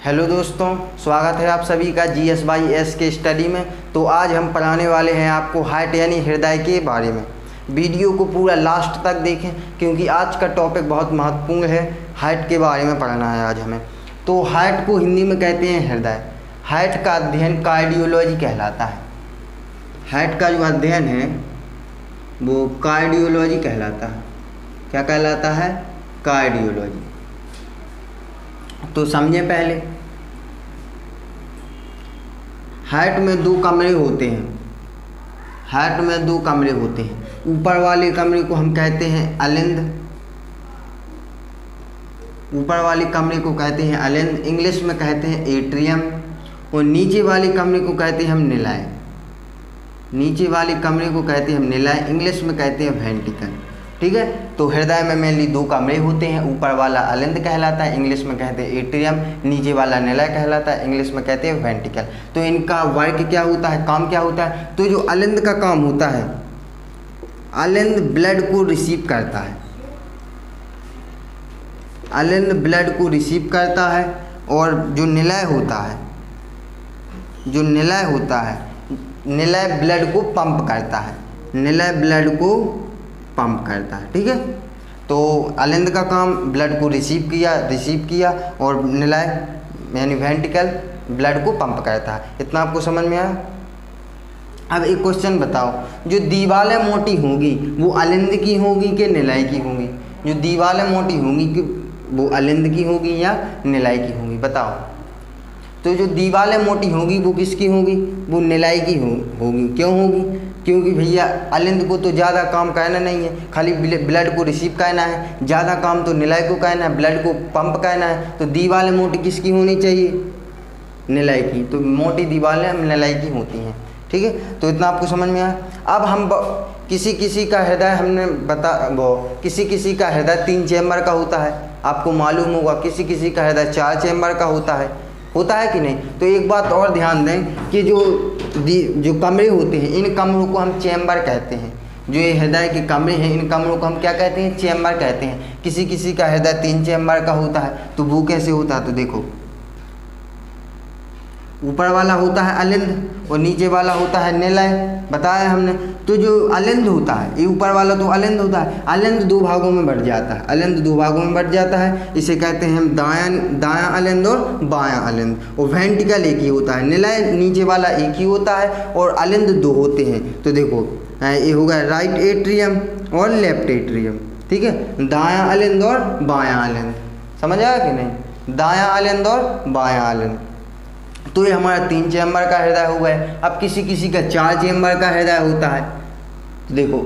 Hello दोस्तों, स्वागत है आप सभी का GS/S के स्टडी में। तो आज हम पढ़ाने वाले हैं आपको हार्ट यानी हृदय के बारे में। वीडियो को पूरा लास्ट तक देखें क्योंकि आज का टॉपिक बहुत महत्वपूर्ण है। हार्ट के बारे में पढ़ना है आज हमें। तो हार्ट को हिंदी में कहते हैं हृदय। हार्ट का अध्ययन कार्डियोलॉजी कहलाता है। हार्ट का जो अध्ययन है वो कार्डियोलॉजी कहलाता है। क्या कहलाता है? कार्डियोलॉजी। तो समझें पहले, हार्ट में दो कमरे होते हैं। हार्ट में दो कमरे होते हैं। ऊपर वाले कमरे को हम कहते हैं अलिंद। ऊपर वाले कमरे को कहते हैं अलिंद, इंग्लिश में कहते हैं एट्रियम। और नीचे वाले कमरे को कहते हैं हम निलय। नीचे वाले कमरे को कहते हैं हम निलय, इंग्लिश में कहते हैं वेंट्रिकल। ठीक है। तो हृदय में मेनली दो कमरे होते हैं। ऊपर वाला अलिंद कहलाता है, इंग्लिश में कहते हैं एट्रियम। नीचे वाला निलय कहलाता है, इंग्लिश में कहते हैं वेंट्रिकल। तो इनका वर्क क्या होता है, काम क्या होता है? तो जो अलिंद का काम होता है, अलिंद ब्लड को रिसीव करता है। अलिंद ब्लड को रिसीव करता है। और जो निलय होता है, जो निलय होता है, निलय ब्लड को पंप करता है। निलय ब्लड को पंप करता है। ठीक है। तो अलिंद का काम ब्लड को रिसीव किया और निलय यानी वेंट्रिकल ब्लड को पंप करता है। इतना आपको समझ में आया? अब एक क्वेश्चन बताओ, जो दीवारें मोटी होंगी वो अलिंद की होंगी कि निलय की होंगी? जो दीवारें मोटी होंगी कि वो अलिंद की होगी या निलय की होंगी? बताओ। तो जो दीवारें मोटी होंगी वो किसकी होगी? वो निलय की होगी। क्यों होगी? क्योंकि भैया अलिंद को तो ज़्यादा काम करना नहीं है, खाली ब्लड को रिसीव करना है। ज़्यादा काम तो निलय को करना है, ब्लड को पंप करना है। तो दीवारें मोटी किसकी होनी चाहिए? निलय की। तो मोटी दीवारें निलय की होती हैं। ठीक है। तो इतना आपको समझ में आया? अब हम किसी किसी का हृदय हमने किसी किसी का हृदय 3 चैम्बर का होता है। आपको मालूम होगा किसी किसी का हृदय 4 चैम्बर का होता है कि नहीं? तो एक बात और ध्यान दें कि जो कमरे होते हैं, इन कमरों को हम चैम्बर कहते हैं। जो ये हृदय के कमरे हैं, इन कमरों को हम क्या कहते हैं? चैम्बर कहते हैं। किसी किसी का हृदय 3 चैम्बर का होता है। तो वो कैसे होता है? तो देखो, ऊपर वाला होता है अलिंद और नीचे वाला होता है निलय, बताया हमने। तो जो अलिंद होता है, ये ऊपर वाला तो अलिंद होता है। अलिंद 2 भागों में बढ़ जाता है। अलिंद 2 भागों में बढ़ जाता है। इसे कहते हैं हम दायां अलिंद और बायां अलिंद। और वेंट्रिकल एक ही होता है। निलय नीचे वाला एक ही होता है और अलिंद 2 होते हैं। तो देखो, ये होगा राइट एट्रियम और लेफ्ट एट्रियम। ठीक है। दायां अलिंद और बायां अलिंद। समझ आया कि नहीं? दायां अलिंद और बायां अलिंद। तो ये हमारा 3 चैम्बर का हृदय हो गया। अब किसी किसी का 4 चैम्बर का हृदय होता है। तो देखो,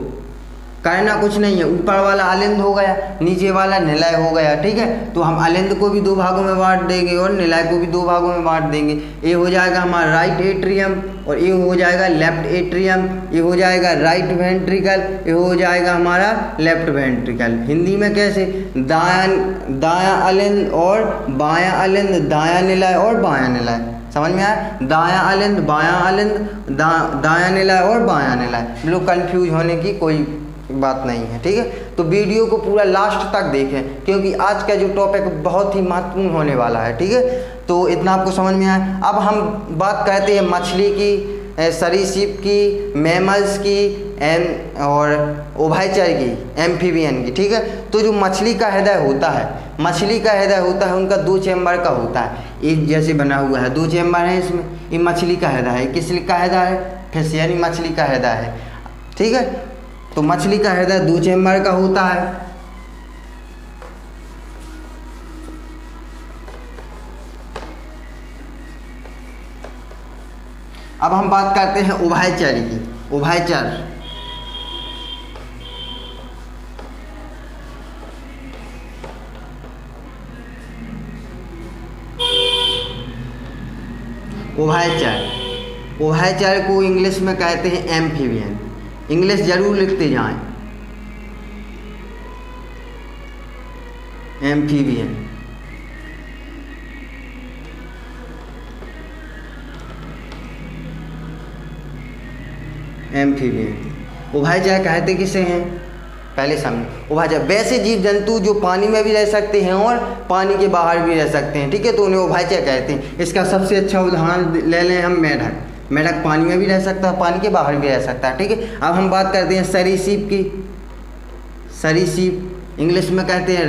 करना कुछ नहीं है। ऊपर वाला अलिंद हो गया, नीचे वाला निलय हो गया। ठीक है। तो हम अलिंद को भी 2 भागों में बांट देंगे और निलय को भी 2 भागों में बांट देंगे। ये हो जाएगा हमारा राइट एट्रियम और ये हो जाएगा लेफ्ट एट्रियम। ये हो जाएगा राइट वेंट्रिकल, ये हो जाएगा हमारा लेफ्ट वेंट्रिकल। हिंदी में कैसे? दायां अलिंद और बायां अलिंद, दायां निलय और बायां निलय। समझ में आया? दायां अलिंद, बायां अलिंद, दायां निलय और बायां निलय। लोग कंफ्यूज होने की कोई बात नहीं है। ठीक है। तो वीडियो को पूरा लास्ट तक देखें क्योंकि आज का जो टॉपिक बहुत ही महत्वपूर्ण होने वाला है। ठीक है। तो इतना आपको समझ में आया? अब हम बात करते हैं मछली की, सरीसृप की, मैमल्स की और उभयचर की, एम्फीबियन की। ठीक है। तो जो मछली का हृदय होता है, उनका 2 चैम्बर का होता है। एक जैसे बना हुआ है, 2 चैम्बर है इसमें। ये मछली का हृदय है। किस का हृदय है? फिश यानी मछली का हृदय है। ठीक है। तो मछली का हृदय 2 चैम्बर का होता है। अब हम बात करते हैं उभयचर की। उभयचर को इंग्लिश में कहते हैं एम्फीबियन। इंग्लिश जरूर लिखते जाएं, एम्फीबियन। उभयचर कहते किसे हैं? पहले समझो। उभयचर वैसे जीव जंतु जो पानी में भी रह सकते हैं और पानी के बाहर भी रह सकते हैं, ठीक है, तो उन्हें उभयचर कहते हैं। इसका सबसे अच्छा उदाहरण ले लें हम मेढक। मेढक पानी में भी रह सकता है, पानी के बाहर भी रह सकता है, ठीक है। अब हम बात करते हैं सरीसृप की। सरीसृप इंग्लिश में कहते हैं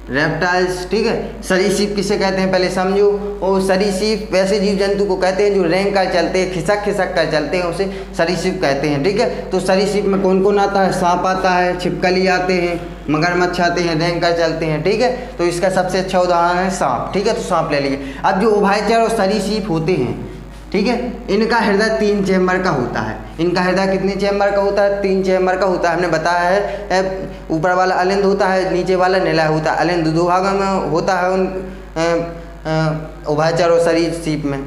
रेप्टाइल्स, ठीक है। सरीसृप किसे कहते हैं पहले समझो। और सरीसृप वैसे जीव जंतु को कहते हैं जो रेंग कर चलते हैं, खिसक खिसक कर चलते हैं, उसे सरीसृप कहते हैं, ठीक है। तो सरीसृप में कौन कौन आता है? सांप आता है, छिपकली आते हैं, मगरमच्छ आते हैं, रेंग कर चलते हैं, ठीक है। तो इसका सबसे अच्छा उदाहरण है सांप, ठीक है। तो सांप ले लीजिए। अब जो उभयचर और सरीसृप होते हैं, ठीक है, इनका हृदय 3 चैम्बर का होता है। इनका हृदय कितने चैम्बर का होता है? 3 चैम्बर का होता है। हमने बताया है ऊपर वाला अलिंद होता है, नीचे वाला निलय होता है। अलिंद 2 भागों में होता है उन उभयचर और सरीसृप में।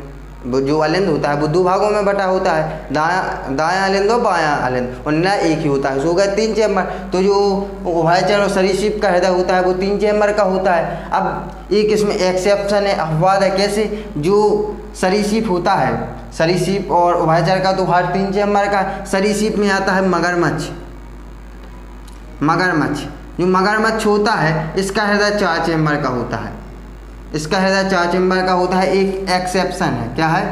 जो अलिंद होता है वो 2 भागों में बटा होता है, दायां अलिंद और बायां अलिंद, और निलय एक ही होता है। सो गए 3 चैम्बर। तो जो उभयचर और सरीसृप का हृदय होता है वो 3 चैम्बर का होता है। अब एक इसमें एक्सेप्शन है, अपवाद है। कैसे? जो सरीसृप होता है, सरीसृप और उभयचर का तो हर 3 चैम्बर का। सरीसृप में आता है मगरमच्छ। जो मगरमच्छ होता है इसका हृदय 4 चैम्बर का होता है। इसका हृदय 4 चैम्बर का होता है। एक एक्सेप्शन है। क्या है?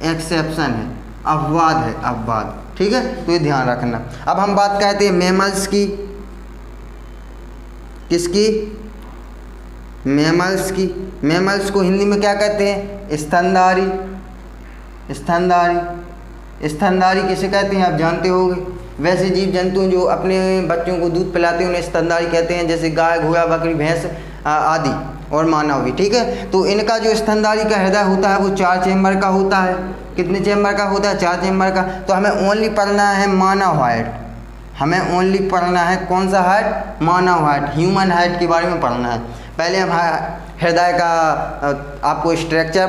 एक्सेप्शन है, अपवाद है, अपवाद, ठीक है। तो ये ध्यान रखना। अब हम बात करते हैं मैमल्स की। किसकी? मैमल्स की। मैमल्स को हिंदी में क्या कहते हैं? स्तनधारी। स्तनधारी किसे कहते हैं आप जानते होंगे। वैसे जीव जंतु जो अपने बच्चों को दूध पिलाते हैं उन्हें स्तनधारी कहते हैं, जैसे गाय, घोड़ा, बकरी, भैंस आदि, और मानव भी, ठीक है। तो इनका जो स्तनधारी का हृदय होता है वो 4 चैम्बर का होता है। कितने चैम्बर का होता है? 4 चैम्बर का। तो हमें ओनली पढ़ना है मानव हार्ट। हमें ओनली पढ़ना है कौन सा हार्ट? मानव हार्ट, ह्यूमन हार्ट के बारे में पढ़ना है। पहले हम हृदय का आपको स्ट्रक्चर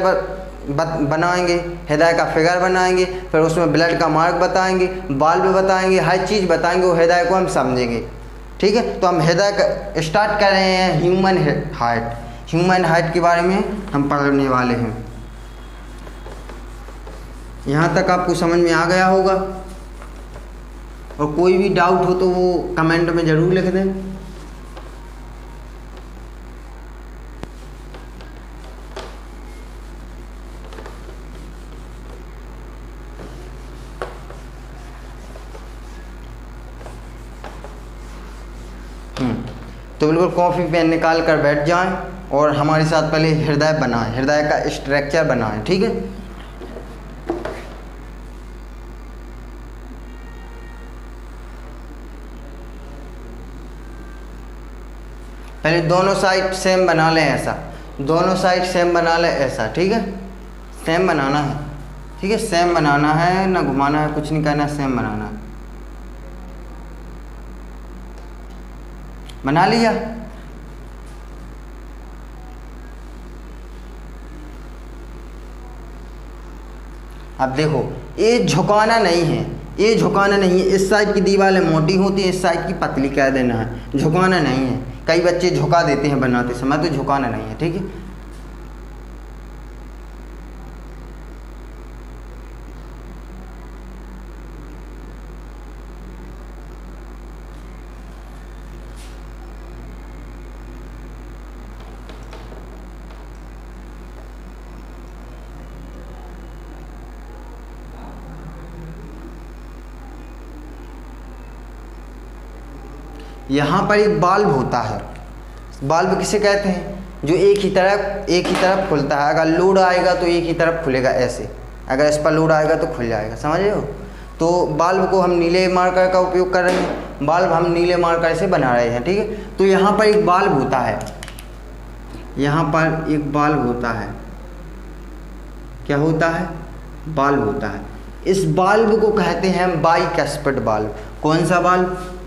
बनाएंगे, हृदय का फिगर बनाएंगे, फिर उसमें ब्लड का मार्ग बताएंगे, वाल्व बताएंगे, हर चीज़ बताएंगे, और हृदय को हम समझेंगे, ठीक है। तो हम हृदय का स्टार्ट कर रहे हैं ह्यूमन हार्ट। ह्यूमन हार्ट के बारे में हम पढ़ने वाले हैं। यहाँ तक आपको समझ में आ गया होगा, और कोई भी डाउट हो तो वो कमेंट में ज़रूर लिख दें। तो बिल्कुल कॉपी पेन निकाल कर बैठ जाएं और हमारे साथ पहले हृदय बनाएं, हृदय का स्ट्रक्चर बनाएं, ठीक है। पहले दोनों साइड सेम बना लें, ऐसा दोनों साइड सेम बना लें, ऐसा, ठीक है। सेम बनाना है, ठीक है, सेम बनाना है, ना घुमाना है, कुछ नहीं करना, सेम बनाना है। बना लिया? अब देखो, ये झुकाना नहीं है, ये झुकाना नहीं है। इस साइड की दीवारें मोटी होती है, इस साइड की पतली कह देना है, झुकाना नहीं है। कई बच्चे झुका देते हैं बनाते समय, तो झुकाना नहीं है, ठीक है। यहाँ पर एक बाल्ब होता है। बाल्ब किसे कहते हैं? जो एक ही तरफ खुलता है। अगर लोड आएगा तो एक ही तरफ खुलेगा, ऐसे। अगर इस पर लोड आएगा तो खुल जाएगा, समझ रहे हो। तो बाल्ब को हम नीले मार्कर का उपयोग कर रहे हैं। बाल्ब हम नीले मार्कर से बना रहे हैं, ठीक है। तो यहाँ पर एक बाल्ब होता है, यहाँ पर एक बाल्ब होता है। क्या होता है? बाल्ब होता है। इस बाल्ब को कहते हैं बाइकस्पिड बाल्ब। कौन सा बाल्ब?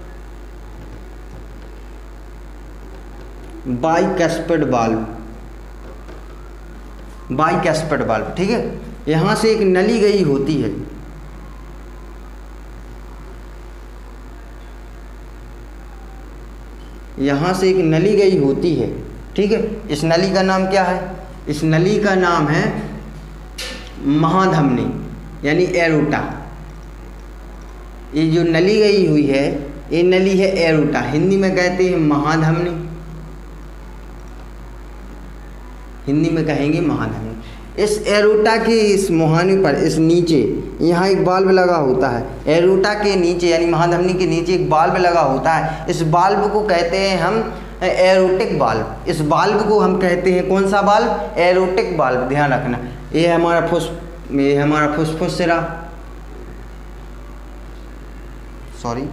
बाइकस्पिड बाल्ब, बाइकस्पिड बाल्ब, ठीक है। यहाँ से एक नली गई होती है, यहाँ से एक नली गई होती है, ठीक है। इस नली का नाम क्या है? इस नली का नाम है महाधमनी, यानी एरोटा। ये जो नली गई हुई है ये नली है एरोटा, हिंदी में कहते हैं महाधमनी, हिंदी में कहेंगे महाधमनी। इस एरोटा के इस मुहाने पर इस नीचे यहाँ एक बाल्ब लगा होता है, एरोटा के नीचे यानी महाधमनी के नीचे एक बाल्ब लगा होता है। इस बाल्ब को कहते हैं हम एरोटिक बाल्ब। इस बाल्ब को हम कहते हैं कौन सा बाल्ब? एरोटिक बाल्ब। ध्यान रखना, ये हमारा फुसफुस सिरा, सॉरी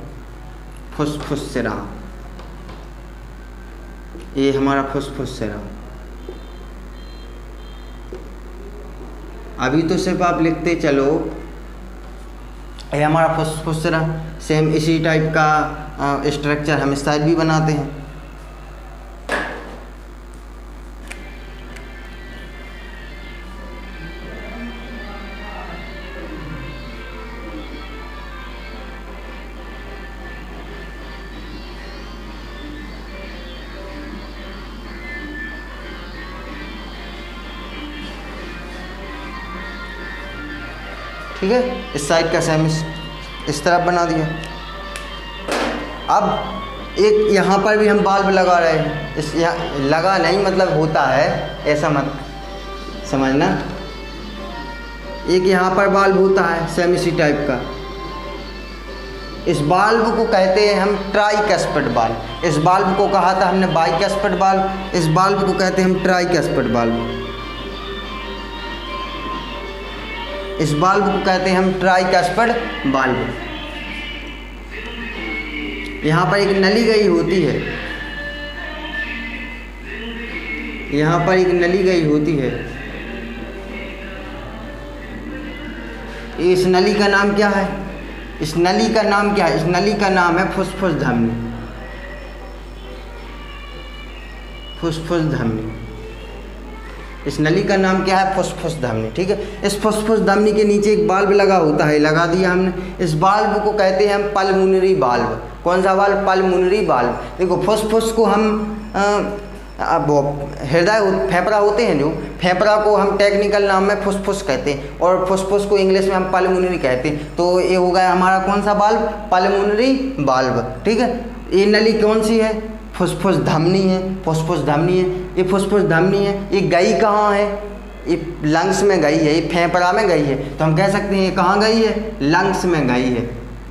फुसफुस सिरा, ये हमारा फुसफुस सिरा। अभी तो सिर्फ आप लिखते चलो, ये हमारा फुसफुस सिरा। सेम इसी टाइप का स्ट्रक्चर हम इस साइड भी बनाते हैं। ठीक है, इस साइड का सेम इस तरफ बना दिया। अब एक यहाँ पर भी हम बाल्ब लगा रहे हैं, इस यहाँ लगा नहीं मतलब होता है, ऐसा मत समझना। एक यहाँ पर बाल्ब होता है सेम इसी टाइप का। इस बाल्ब को कहते हैं हम ट्राइकैस्पिड बाल्ब। इस बाल्ब को कहा था हमने बाइकैस्पिड बाल्ब, इस बाल्ब को कहते हैं हम ट्राइकैस्पिड बाल्ब। इस बाल्ब को कहते हैं हम ट्राइकैस्पिड बाल्ब। यहाँ पर एक नली गई होती है, यहाँ पर एक नली गई होती है। इस नली का नाम क्या है? इस नली का नाम क्या है? इस नली का नाम है फुसफुस धमनी, फुसफुस धमनी। इस नली का नाम क्या है? फुसफुस धमनी। ठीक है, इस फुसफुस धमनी के नीचे एक बाल्ब लगा होता है, लगा दिया हमने। इस बाल्ब को कहते हैं हम पल्मोनरी बाल्ब। कौन सा बाल्ब? पल्मोनरी बाल्ब। देखो फुसफुस को हम हृदय फेफड़ा होते हैं, जो फेफड़ा को हम टेक्निकल नाम में फुसफुस कहते हैं, और फुसफुस को इंग्लिश में हम पल्मोनरी कहते हैं। तो ये हो गया हमारा कौन सा बाल्ब? पल्मोनरी बाल्ब। ठीक है, ये नली कौन सी है? फुसफुस धमनी है, फुसफुस धमनी है। ये फुसफुस धमनी है, ये गई कहाँ है? ये लंग्स में गई है, ये फेफड़ा में गई है। तो हम कह सकते हैं ये कहाँ गई है? लंग्स में गई है,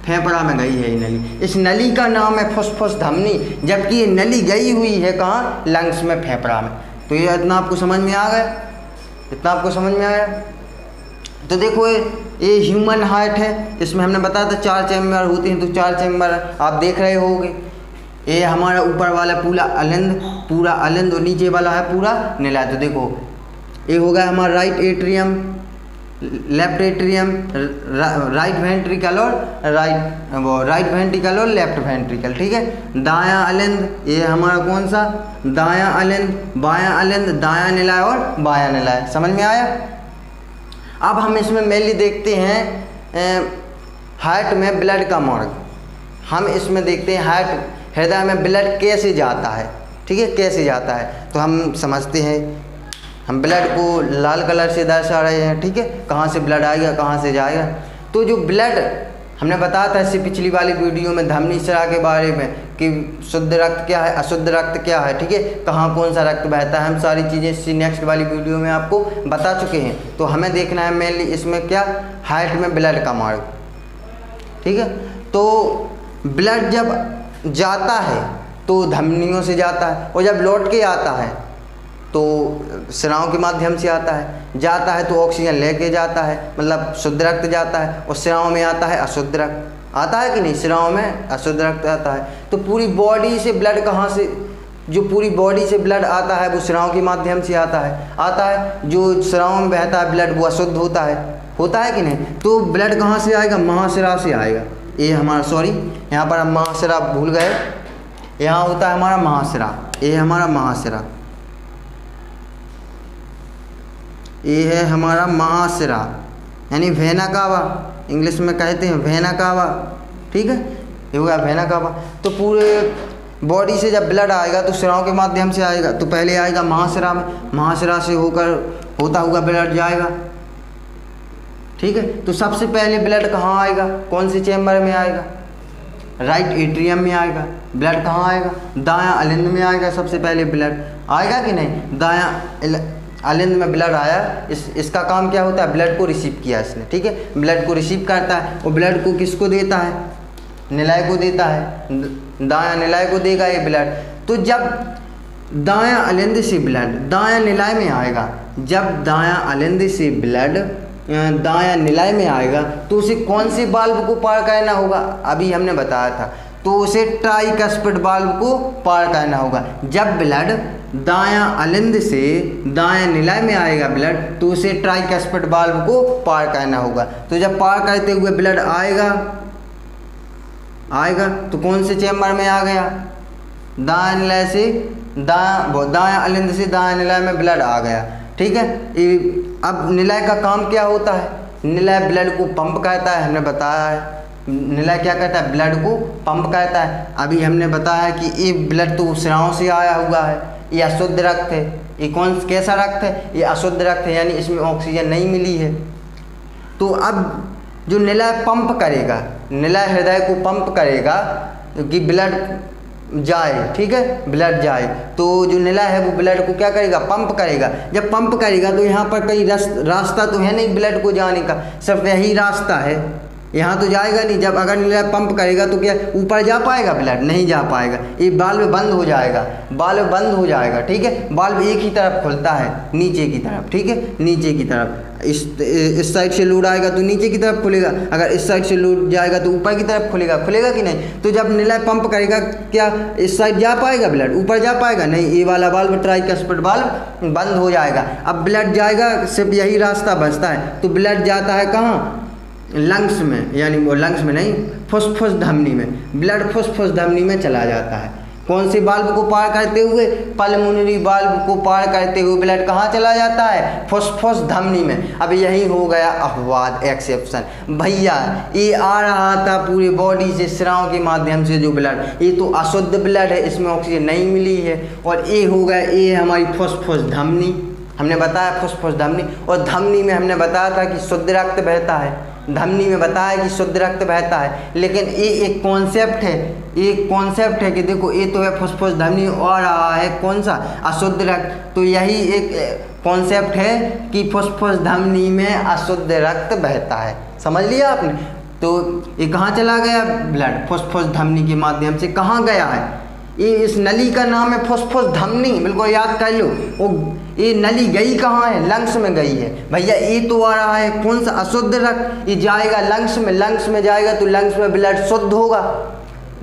फेफड़ा में गई है ये नली। इस नली का नाम है फुसफुस धमनी, जबकि ये नली गई हुई है कहाँ? लंग्स में, फेफड़ा में। तो ये इतना आपको समझ में आ गया? इतना आपको समझ में आया? तो देखो ये ह्यूमन हार्ट है, इसमें हमने बताया था 4 चैम्बर होते हैं। तो 4 चैम्बर आप देख रहे होगे। ये हमारा ऊपर वाला पूरा अलिंद और नीचे वाला है पूरा नीला। तो देखो ये हो गया हमारा right atrium, left atrium, right ventricle और राइट वेंट्रिकल और लेफ्ट वेंट्रिकल। ठीक है, दायां अलिंद, ये हमारा कौन सा? दायां अलिंद, बायां अलिंद, दायां निलाय और बायां निलाय। समझ में आया? अब हम इसमें मेनली देखते हैं हार्ट में ब्लड का मार्ग। हम इसमें देखते हैं हार्ट, हृदय में ब्लड कैसे जाता है। ठीक है, कैसे जाता है तो हम समझते हैं। हम ब्लड को लाल कलर से दर्शा रहे हैं। ठीक है, कहाँ से ब्लड आएगा, कहाँ से जाएगा। तो जो ब्लड हमने बताया था इससे पिछली वाली वीडियो में धमनी सिरा के बारे में कि शुद्ध रक्त क्या है, अशुद्ध रक्त क्या है। ठीक है, कहाँ कौन सा रक्त बहता है, हम सारी चीज़ें इसी नेक्स्ट वाली वीडियो में आपको बता चुके हैं। तो हमें देखना है मेनली इसमें क्या? हार्ट में ब्लड का मार्ग। ठीक है, तो ब्लड जब जाता है तो धमनियों से जाता है, और जब लौट के आता है तो सिराओं के माध्यम से आता है। जाता है तो ऑक्सीजन लेके जाता है, मतलब शुद्ध रक्त जाता है, और सिराओं में आता है अशुद्ध रक्त। आता है कि नहीं? सिराओं में अशुद्ध रक्त आता है। तो पूरी बॉडी से ब्लड कहाँ से, जो पूरी बॉडी से ब्लड आता है वो सिराओं के माध्यम से आता है। जो सिराओं में बहता है ब्लड वो अशुद्ध होता है कि नहीं? तो ब्लड कहाँ से आएगा? महाशिरा से आएगा। ये हमारा, सॉरी यहाँ पर हम महाशिरा भूल गए, यहाँ होता है हमारा महाशिरा। ये हमारा महाशिरा, ये है हमारा महाशिरा यानी वेना कावा, इंग्लिश में कहते हैं वेना कावा। ठीक है, ये हो गया वेना कावा। तो पूरे बॉडी से जब ब्लड आएगा तो सिराओं के माध्यम से आएगा। तो पहले आएगा महाशिरा में, महाशिरा से होकर होता हुआ ब्लड जाएगा। ठीक है। तो सबसे पहले ब्लड कहाँ आएगा, कौन से चैम्बर में आएगा, राइट एट्रियम में आएगा। ब्लड कहाँ आएगा, दायां अलिंद में आएगा। सबसे पहले ब्लड आएगा कि नहीं, दायां अलिंद में ब्लड आया। इसका काम क्या होता है, ब्लड को रिसीव किया इसने, ठीक है, ब्लड को रिसीव करता है और ब्लड को किसको देता है, निलय को देता है, दायां निलय को देगा ये ब्लड। तो जब दायां अलिंद से ब्लड दायां निलय में आएगा, जब दायां अलिंद से ब्लड दायां निलय में आएगा तो उसे कौन से वाल्व को पार करना होगा, अभी हमने बताया था, तो उसे ट्राइकस्पिड वाल्व को पार करना होगा। जब ब्लड दायां अलिंद से दायां निलय में आएगा ब्लड, तो उसे ट्राइकस्पिड वाल्व को पार करना होगा। तो जब पार करते हुए ब्लड आएगा तो कौन से चैम्बर में आ गया, दायां निलय से दायां अलिंद से दायां निलय में ब्लड आ गया, ठीक है। अब निलय का काम क्या होता है, निलय ब्लड को पंप करता है, हमने बताया है निलय क्या करता है, ब्लड को पंप करता है। अभी हमने बताया कि ये ब्लड तो स्राव से आया हुआ है, ये अशुद्ध रक्त है। ये कैसा रक्त है, ये अशुद्ध रक्त है, यानी इसमें ऑक्सीजन नहीं मिली है। तो अब जो निलय पंप करेगा, निलय हृदय को पंप करेगा कि ब्लड जाए, ठीक है, ब्लड जाए, तो जो निलय है वो ब्लड को क्या करेगा, पंप करेगा। जब पंप करेगा तो यहाँ पर कहीं रास्ता तो है नहीं ब्लड को जाने का, सिर्फ यही रास्ता है, यहाँ तो जाएगा नहीं। जब अगर निलय पंप करेगा तो क्या ऊपर जा पाएगा ब्लड, नहीं जा पाएगा, ये वाल्व बंद हो जाएगा, वाल्व बंद हो जाएगा, ठीक है। वाल्व एक ही तरफ खुलता है, नीचे की तरफ, ठीक है, नीचे की तरफ। इस साइड से लोड आएगा तो नीचे की तरफ खुलेगा, अगर इस साइड से लोड जाएगा तो ऊपर की तरफ खुलेगा, खुलेगा कि नहीं। तो जब निलय पंप करेगा क्या इस साइड जा पाएगा ब्लड, ऊपर जा पाएगा नहीं, ये वाला वाल्व ट्राइकस्पिड वाल्व बंद हो जाएगा। अब ब्लड जाएगा, सिर्फ यही रास्ता बचता है, तो ब्लड जाता है कहाँ, लंग्स में, यानी वो लंग्स में नहीं, फुसफुस धमनी में, ब्लड फुसफुस धमनी में चला जाता है। कौन से वाल्व को पार करते हुए, पल्मोनरी वाल्व को पार करते हुए ब्लड कहाँ चला जाता है, फुसफुस धमनी में। अब यही हो गया अपवाद, एक्सेप्शन। भैया ये आ रहा था पूरे बॉडी से स्राव के माध्यम से जो ब्लड, ये तो अशुद्ध ब्लड है, इसमें ऑक्सीजन नहीं मिली है, और ये हो गया, ये हमारी फुसफुस धमनी, हमने बताया फुसफुस धमनी। और धमनी में हमने बताया था कि शुद्ध रक्त बहता है, धमनी में बताया कि शुद्ध रक्त बहता है। लेकिन ये एक कॉन्सेप्ट है, एक कॉन्सेप्ट है कि देखो ये तो है फुसफुस धमनी और रहा है कौन सा, अशुद्ध रक्त। तो यही एक कॉन्सेप्ट है कि फुसफुस धमनी में अशुद्ध रक्त बहता है, समझ लिया आपने। तो ये कहाँ चला गया ब्लड, फुसफुस धमनी के माध्यम से कहाँ गया है, ये इस नली का नाम है फुसफुस धमनी, बिल्कुल याद कर लो। वो ये नली गई कहाँ है, लंग्स में गई है। भैया ये तो आ रहा है कौन सा, अशुद्ध रक्त, ये जाएगा लंग्स में, लंग्स में जाएगा तो लंग्स में ब्लड शुद्ध होगा,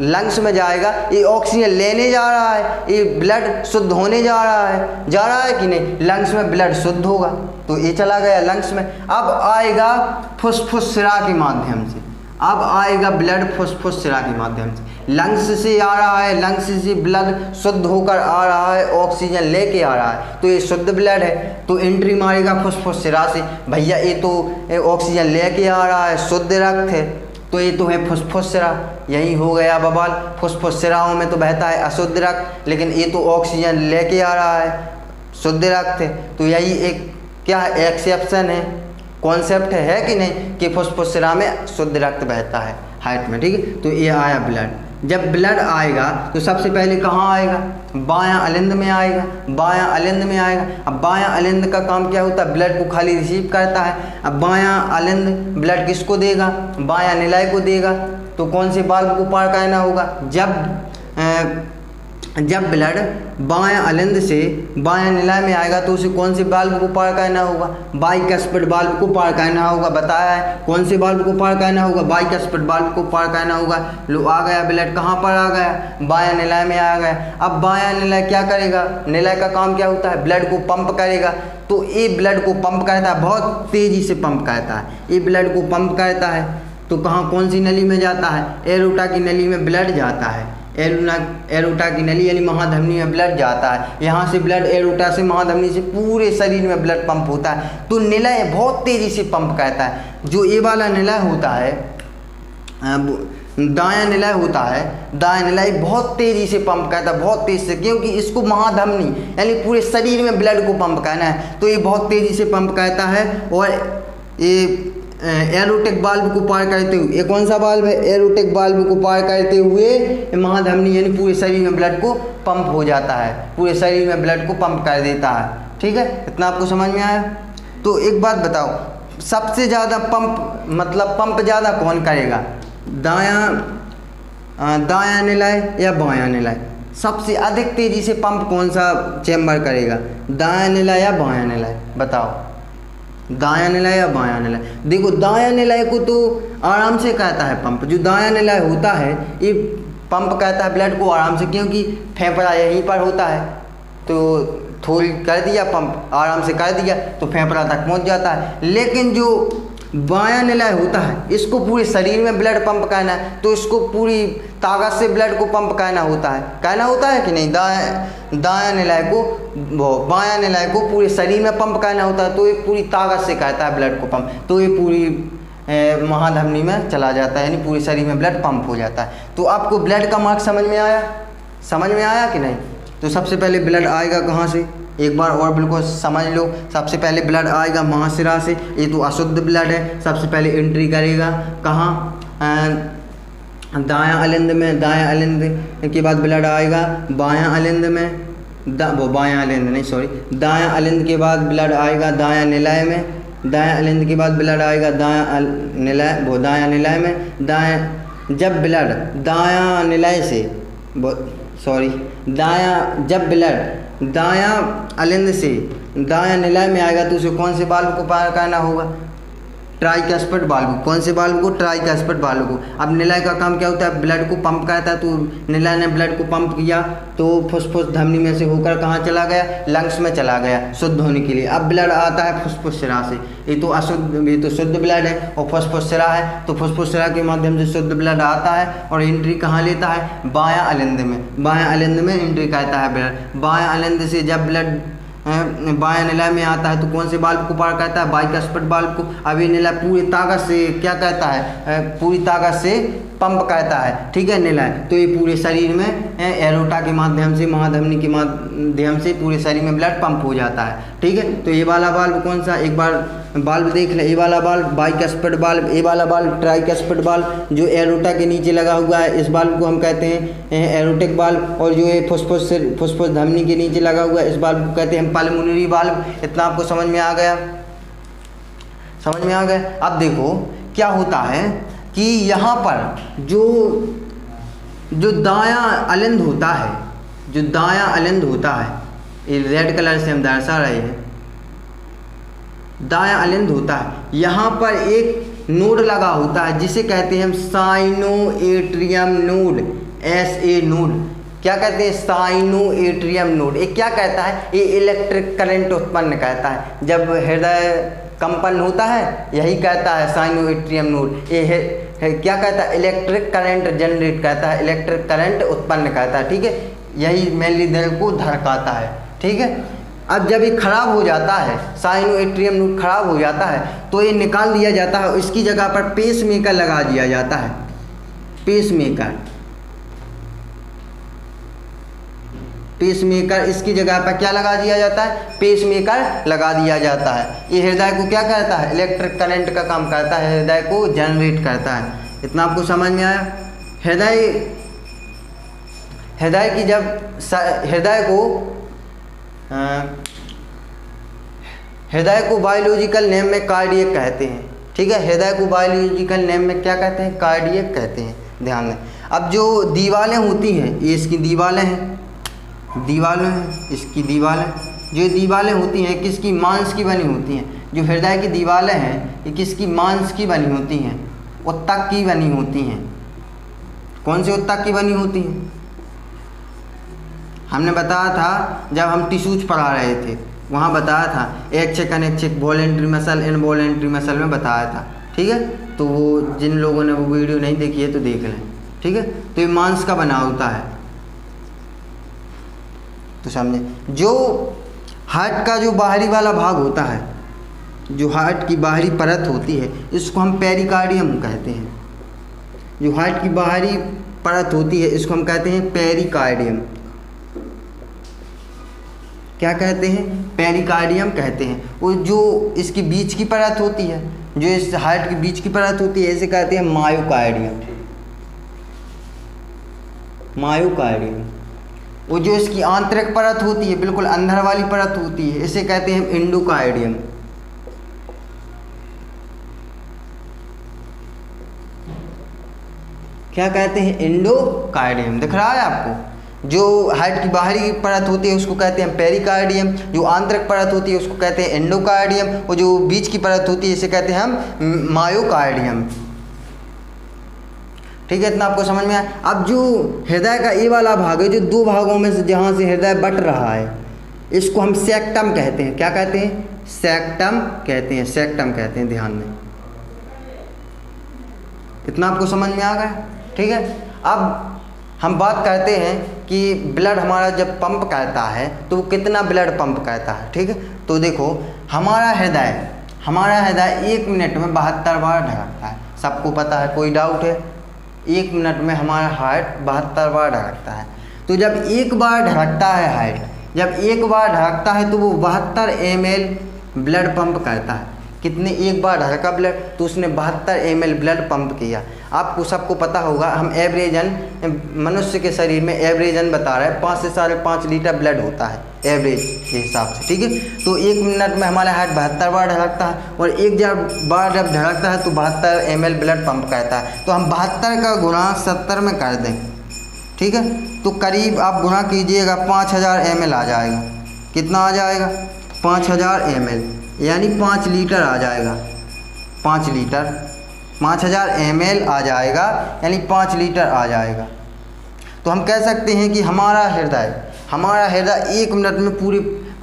लंग्स में जाएगा, ये ऑक्सीजन लेने जा रहा है, ये ब्लड शुद्ध होने जा रहा है कि नहीं, लंग्स में ब्लड शुद्ध होगा, तो ये चला गया लंग्स में। अब आएगा फुसफुस सिरा के माध्यम से, अब आएगा ब्लड फुसफुस सिरा के माध्यम से, लंग्स से आ रहा है, लंग्स से ब्लड शुद्ध होकर आ रहा है, ऑक्सीजन लेके आ रहा है, तो ये शुद्ध ब्लड है, तो एंट्री मारेगा फुसफुस सिरा से। भैया ये तो ऑक्सीजन लेके आ रहा है, शुद्ध रक्त है, तो ये तो है फुसफुस सिरा, यही हो गया बवाल। फुसफुस सिराओं में तो बहता है अशुद्ध रक्त, लेकिन ये तो ऑक्सीजन लेके आ रहा है, शुद्ध रक्त है, तो यही एक क्या है, एक्सेप्शन है, कॉन्सेप्ट है कि नहीं, कि फुसफुस सिरा में शुद्ध रक्त बहता है हार्ट में, ठीक है। तो ये आया ब्लड। जब ब्लड आएगा तो सबसे पहले कहाँ आएगा, बायां अलिंद में आएगा, बायां अलिंद में आएगा। अब बायां अलिंद का काम क्या होता है, ब्लड को खाली रिसीव करता है। अब बायां अलिंद ब्लड किसको देगा, बायां निलय को देगा, तो कौन से वाल्व को पार करना होगा, जब ब्लड बायां अलिंद से बायां निलय में आएगा तो उसे कौन से वाल्व को पार करना होगा, बाइकस्पिड वाल्व को पार करना होगा, बताया है कौन से वाल्व को पार करना होगा, बाइकस्पिड वाल्व को पार करना होगा। लो आ गया ब्लड, कहाँ पर आ गया, बायां निलय में आ गया। अब बायां निलय क्या करेगा, निलय का काम क्या होता है, ब्लड को पंप करेगा, तो ये ब्लड को पंप करता है, बहुत तेज़ी से पंप करता है, ये ब्लड को पंप करता है, तो कहाँ कौन सी नली में जाता है, एरोटा की नली में ब्लड जाता है, एरोटा की नली यानी महाधमनी में ब्लड जाता है। यहाँ से ब्लड एरोटा से महाधमनी से पूरे शरीर में ब्लड पंप होता है, तो निलय बहुत तेज़ी से पंप करता है। जो ये वाला निलय होता है, दायां निलय होता है, दायां निलय बहुत तेज़ी से पंप करता है, बहुत तेज़ से, क्योंकि इसको महाधमनी यानी पूरे शरीर में ब्लड को पंप करना है, तो ये बहुत तेज़ी से पंप करता है। और ये एरोटिक वाल्व को पार करते हुए, ये कौन सा वाल्व है, एरोटिक वाल्व को पार करते हुए महाधमनी यानी पूरे शरीर में ब्लड को पंप हो जाता है, पूरे शरीर में ब्लड को पंप कर देता है। ठीक है, इतना आपको समझ में आया। तो एक बात बताओ, सबसे ज़्यादा पंप मतलब पंप ज़्यादा कौन करेगा, दायां निलय या बायां निलय? सबसे अधिक तेज़ी से पंप कौन सा चैम्बर करेगा, दायां निलय या बायां निलय? बताओ, दायां निलय या बायां निलय? देखो दायां निलय को तो आराम से कहता है पंप, जो दायां निलय होता है ये पंप कहता है ब्लड को आराम से, क्योंकि फेफड़ा यहीं पर होता है, तो थोड़ी कर दिया पंप, आराम से कर दिया तो फेफड़ा तक पहुंच जाता है। लेकिन जो बायां निलय होता है इसको पूरे शरीर में ब्लड पंप करना है, तो इसको पूरी ताकत से ब्लड को पंप करना होता है कि नहीं? दायां निलय को बायां निलय को पूरे शरीर में पंप करना होता है, तो ये पूरी ताकत से करता है ब्लड को पंप, तो ये पूरी महाधमनी में चला जाता है, यानी पूरे शरीर में ब्लड पंप हो जाता है। तो आपको ब्लड का मार्ग समझ में आया कि नहीं? तो सबसे पहले ब्लड आएगा कहाँ से, एक बार और बिल्कुल समझ लो। सबसे पहले ब्लड आएगा महाशिरा से, ये तो अशुद्ध ब्लड है, सबसे पहले एंट्री करेगा कहाँ, दायां अलिंद में, दायां अलिंद के बाद ब्लड आएगा बायां अलिंद में, बायां अलिंद नहीं सॉरी, दायां अलिंद के बाद ब्लड आएगा दायां निलय में, दायां अलिंद के बाद ब्लड आएगा दायां निलय में, जब ब्लड दायां निलय से जब ब्लड दायां अलिंद से दायां निलय में आएगा तो उसे कौन से वाल्व को पार करना होगा, ट्राइकस्पिड वाल्व। कौन से वाल्व को, ट्राइकस्पिड वाल्व को। अब निलय का काम क्या होता है, ब्लड को पंप करता है, तो निलय ने ब्लड को पंप किया तो फुसफुस धमनी में से होकर कहाँ चला गया, लंग्स में चला गया शुद्ध होने के लिए। अब ब्लड आता है फुसफुस शिरा से, ये तो अशुद्ध, ये तो शुद्ध ब्लड है और फुसफुस शिरा है, तो फुसफुस शिरा के माध्यम से शुद्ध ब्लड आता है और एंट्री कहाँ लेता है, बायां अलिंद में, बायां अलिंद में एंट्री करता है ब्लड। बायां अलिंद से जब ब्लड बायां निलय में आता है तो कौन से वाल्व को पार करता है, बाइकस्पिड वाल्व को। अब ये निलय पूरी ताकत से क्या कहता है, पूरी ताकत से पंप करता है, ठीक है निलय, तो ये पूरे शरीर में एरोटा के माध्यम से, महाधमनी के माध्यम से पूरे शरीर में ब्लड पंप हो जाता है, ठीक है। तो ये वाला वाल्व कौन सा, एक बार वाल्व देख ले, ये वाला वाल्व बाइकस्पिड वाल्व, ये वाला वाल्व ट्राइकस्पिड वाल्व जो एरोटा के नीचे लगा हुआ है, इस वाल्व को हम कहते हैं एरोटिक वाल्व, और जो ये फुसफुस धमनी के नीचे लगा हुआ है इस वाल्व को कहते हैं पल्मोनरी वाल्व। इतना आपको समझ में आ गया, समझ में आ गया। अब देखो क्या होता है कि यहाँ पर जो दायां अलिंद होता है, जो दायां अलिंद होता है, ये रेड कलर से हम दर्शा रहे हैं, दायां अलिंद होता है, यहाँ पर एक नोड लगा होता है जिसे कहते हैं हम साइनोएट्रियम नोड, SA नोड। क्या कहते हैं, साइनोएट्रियम नोड। ये क्या कहता है, ये इलेक्ट्रिक करंट उत्पन्न करता है, जब हृदय कंपन होता है यही कहता है साइनोएट्रियम नोड। ये क्या कहता है, इलेक्ट्रिक करंट जनरेट करता है, इलेक्ट्रिक करंट उत्पन्न करता है, ठीक है, यही मेनली दिल को धड़काता है, ठीक है। अब जब ये खराब हो जाता है, साइनोएट्रियम नोड खराब हो जाता है तो ये निकाल दिया जाता है, इसकी जगह पर पेस मेकर लगा दिया जाता है, पेस मेकर इसकी जगह पर क्या लगा दिया जाता है, पेस मेकर लगा दिया जाता है। ये हृदय को क्या करता है, इलेक्ट्रिक करंट का काम करता है, हृदय को जनरेट करता है। इतना आपको समझ में आया। हृदय की जब हृदय को बायोलॉजिकल नेम में कार्डियक कहते हैं, ठीक है, हृदय को बायोलॉजिकल नेम में क्या कहते हैं, कार्डियक कहते हैं, ध्यान दें। अब जो दीवारें होती हैं, ये इसकी दीवारें हैं, इसकी दीवारें, जो दीवारें होती हैं किसकी, मांस की बनी होती हैं। जो हृदय की दीवारें हैं ये किसकी, मांस की बनी होती हैं, उत्तक की बनी होती हैं। कौन से उत्तक की बनी होती हैं, हमने बताया था जब हम टिश्यूज पढ़ा रहे थे, वहाँ बताया था ऐच्छिक अनैच्छिक, वॉलेंट्री मसल, इनवॉलेंट्री मसल में बताया था, ठीक है। तो वो जिन लोगों ने वो वीडियो नहीं देखी है तो देख लें, ठीक है। तो ये मांस का बना होता है, तो समझे। जो हार्ट का जो बाहरी वाला भाग होता है, जो हार्ट की बाहरी परत होती है, इसको हम पेरिकार्डियम कहते हैं। जो हार्ट की बाहरी परत होती है इसको हम कहते हैं पेरिकार्डियम। क्या कहते हैं, पेरिकार्डियम कहते हैं। वो जो इसकी बीच की परत होती है, जो इस हार्ट के बीच की परत होती है इसे कहते हैं मायोकार्डियम। मायोकार्डियम। वो जो इसकी आंतरिक परत होती है, बिल्कुल अंदर वाली परत होती है, इसे कहते हैं एंडोकार्डियम। क्या कहते हैं? एंडोकार्डियम। दिख रहा है आपको? जो हार्ट की बाहरी परत होती है उसको कहते हैं पेरिकार्डियम, जो आंतरिक परत होती है उसको कहते हैं एंडोकार्डियम, और जो बीच की परत होती है इसे कहते हैं हम मायोकार्डियम। ठीक है, इतना आपको समझ में आया। अब जो हृदय का ये वाला भाग है, जो दो भागों में से जहाँ से हृदय बट रहा है, इसको हम सेक्टम कहते हैं। क्या कहते हैं? सेक्टम कहते हैं। सेक्टम कहते हैं, ध्यान दें। इतना आपको समझ में आ गया? ठीक है। अब हम बात करते हैं कि ब्लड हमारा जब पंप करता है तो वो कितना ब्लड पंप करता है। ठीक है, तो देखो हमारा हृदय 1 मिनट में 72 बार धड़कता है। सबको पता है, कोई डाउट है? 1 मिनट में हमारा हार्ट 72 बार धड़कता है। तो जब एक बार धड़कता है हार्ट, जब एक बार धड़कता है तो वो 72 ml ब्लड पंप करता है। कितने? एक बार धड़का ब्लड तो उसने 72 ml ब्लड पंप किया। आपको सबको पता होगा, हम एवरेजन मनुष्य के शरीर में एवरेजन बता रहे हैं 5 से 5.5 लीटर ब्लड होता है एवरेज के हिसाब से। ठीक है, तो 1 मिनट में हमारा हार्ट 72 बार धड़कता है, और एक बार जब धड़कता है तो 72 ml ब्लड पंप करता है। तो हम 72 का गुणा 70 में कर दें। ठीक है, तो करीब आप गुणा कीजिएगा 5000 ml आ जाएगा। कितना आ जाएगा? 5000 ml, यानी 5 लीटर आ जाएगा। 5 लीटर 5000 ml आ जाएगा, यानी 5 लीटर आ जाएगा। तो हम कह सकते हैं कि हमारा हृदय 1 मिनट में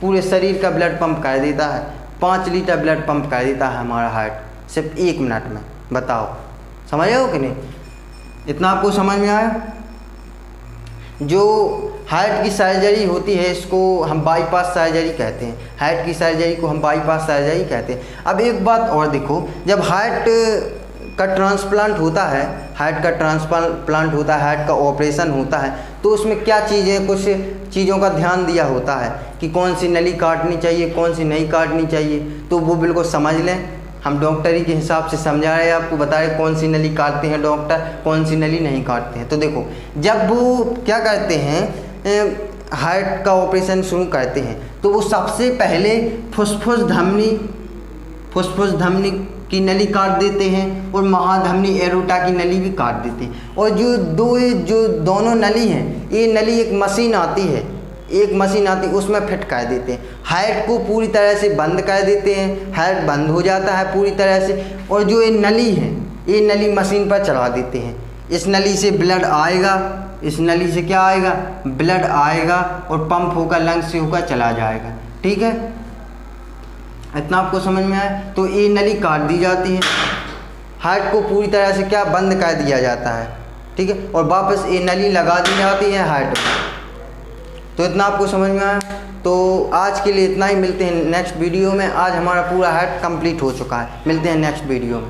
पूरे शरीर का ब्लड पंप कर देता है। 5 लीटर ब्लड पंप कर देता है हमारा हार्ट सिर्फ 1 मिनट में। बताओ, समझ रहे हो कि नहीं? इतना आपको समझ में आया? जो हार्ट की सर्जरी होती है इसको हम बाईपास सर्जरी कहते हैं। हार्ट की सर्जरी को हम बाईपास सर्जरी कहते हैं। अब एक बात और देखो, जब हार्ट का ट्रांसप्लांट होता है, हार्ट का ऑपरेशन होता है, तो उसमें क्या चीज़ें, कुछ चीज़ों का ध्यान दिया होता है कि कौन सी नली काटनी चाहिए, कौन सी नहीं काटनी चाहिए। तो वो बिल्कुल समझ लें, हम डॉक्टरी के हिसाब से समझा रहे हैं आपको, बता रहे कौन सी नली काटते हैं डॉक्टर, कौन सी नली नहीं काटते हैं। तो देखो, जब वो क्या करते हैं, हार्ट का ऑपरेशन शुरू करते हैं, तो वो सबसे पहले फुसफुस धमनी की नली काट देते हैं, और महाधमनी एरोटा की नली भी काट देते हैं। और जो दोनों नली हैं, ये नली एक मशीन आती है, उसमें फिट कर देते हैं। हार्ट को पूरी तरह से बंद कर देते हैं, हार्ट बंद हो जाता है पूरी तरह से। और जो ये नली है, ये नली मशीन पर चला देते हैं। इस नली से ब्लड आएगा, इस नली से क्या आएगा? ब्लड आएगा, और पंप होकर लंग्स से होकर चला जाएगा। ठीक है, इतना आपको समझ में आया? तो ये नली काट दी जाती है, हार्ट को पूरी तरह से क्या बंद कर दिया जाता है। ठीक है, और वापस ये नली लगा दी जाती है हार्ट में। तो इतना आपको समझ में आया? तो आज के लिए इतना ही, मिलते हैं नेक्स्ट वीडियो में। आज हमारा पूरा हार्ट कंप्लीट हो चुका है। मिलते हैं नेक्स्ट वीडियो में।